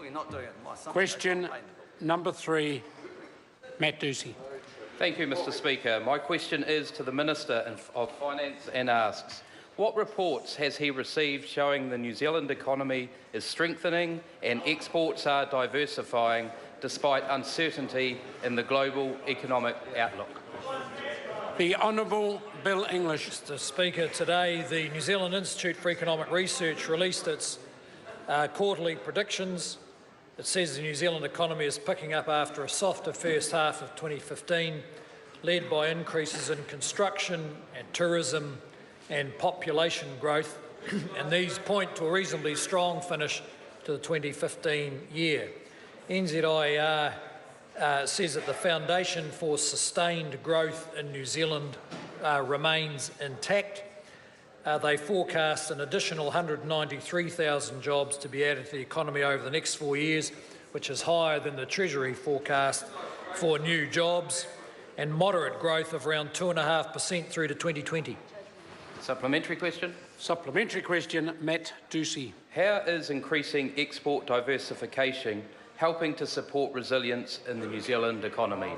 We're not doing it. My son Question number 3, Matt Doocey. Thank you, Mr Speaker. My question is to the Minister of Finance and asks, what reports has he received showing the New Zealand economy is strengthening and exports are diversifying despite uncertainty in the global economic outlook? The Honourable Bill English. Mr Speaker, today the New Zealand Institute for Economic Research released its quarterly predictions. It says the New Zealand economy is picking up after a softer first half of 2015, led by increases in construction and tourism and population growth, and these point to a reasonably strong finish to the 2015 year. NZIER says that the foundation for sustained growth in New Zealand remains intact. They forecast an additional 193,000 jobs to be added to the economy over the next 4 years, which is higher than the Treasury forecast for new jobs, and moderate growth of around 2.5% through to 2020. Supplementary question. Supplementary question, Matt Doocey. How is increasing export diversification helping to support resilience in the New Zealand economy?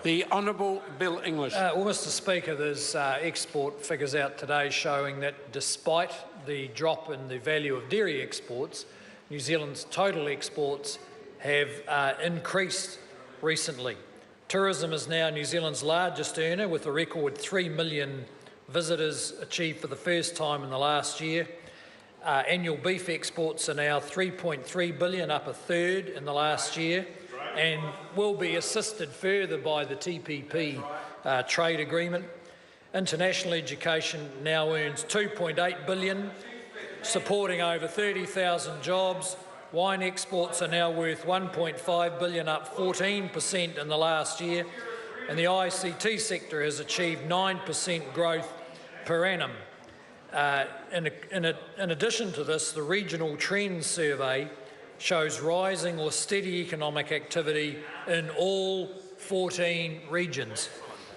The Honourable Bill English. Well, Mr Speaker, there's export figures out today showing that despite the drop in the value of dairy exports, New Zealand's total exports have increased recently. Tourism is now New Zealand's largest earner, with a record 3 million visitors achieved for the first time in the last year. Annual beef exports are now 3.3 billion, up a third in the last year, and will be assisted further by the TPP trade agreement. International education now earns 2.8 billion, supporting over 30,000 jobs. Wine exports are now worth 1.5 billion, up 14% in the last year, and the ICT sector has achieved 9% growth per annum. In addition to this, the Regional Trends Survey shows rising or steady economic activity in all 14 regions.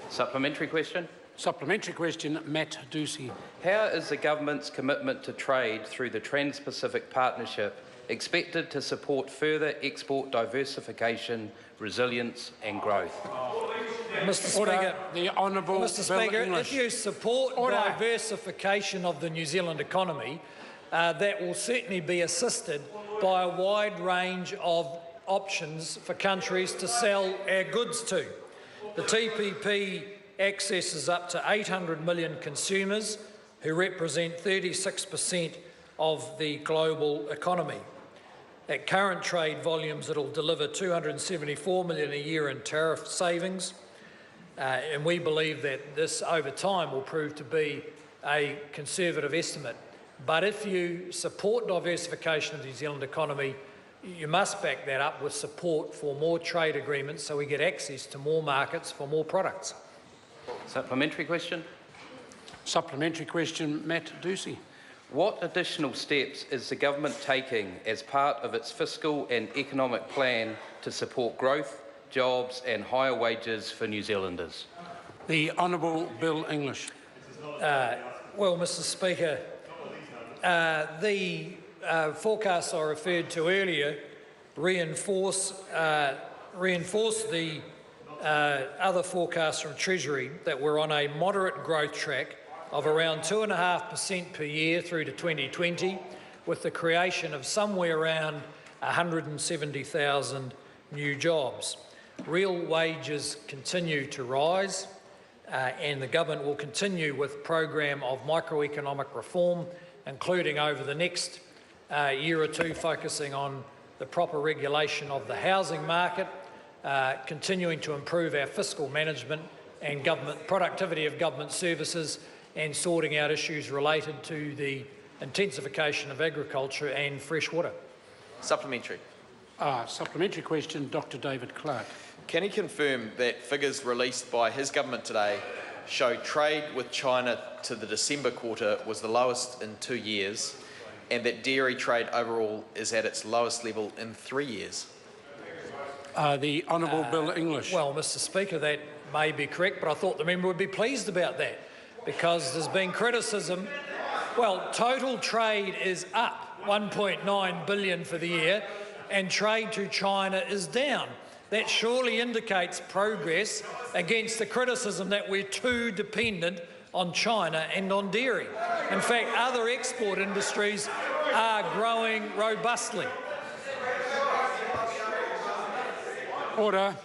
Supplementary question. Supplementary question, Matt Doocey. How is the government's commitment to trade through the Trans-Pacific Partnership expected to support further export diversification, resilience and growth? Mr Order. Speaker, The Honourable Mr Bill Speaker, English. if you support Order. diversification of the New Zealand economy, that will certainly be assisted by a wide range of options for countries to sell our goods to. The TPP accesses up to 800 million consumers who represent 36% of the global economy. At current trade volumes, it'll deliver 274 million a year in tariff savings, and we believe that this over time will prove to be a conservative estimate. But if you support diversification of the New Zealand economy, you must back that up with support for more trade agreements so we get access to more markets for more products. Supplementary question. Supplementary question, Matt Doocey. What additional steps is the government taking as part of its fiscal and economic plan to support growth, jobs and higher wages for New Zealanders? The Honourable Bill English. Well, Mr Speaker, the forecasts I referred to earlier reinforce the other forecasts from Treasury that we're on a moderate growth track of around 2.5% per year through to 2020, with the creation of somewhere around 170,000 new jobs. Real wages continue to rise, and the government will continue with a program of microeconomic reform, including over the next year or two focusing on the proper regulation of the housing market, continuing to improve our fiscal management and productivity of government services, and sorting out issues related to the intensification of agriculture and fresh water. Supplementary. Supplementary question, Dr David Clark. Can he confirm that figures released by his government today show trade with China to the December quarter was the lowest in 2 years, and that dairy trade overall is at its lowest level in 3 years? The Honourable Bill English. Well, Mr Speaker, that may be correct, but I thought the member would be pleased about that, because there's been criticism. Well, total trade is up 1.9 billion for the year. and trade to China is down. That surely indicates progress against the criticism that we're too dependent on China and on dairy. In fact, other export industries are growing robustly. Order.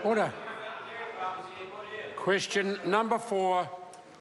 Order. Question number 4.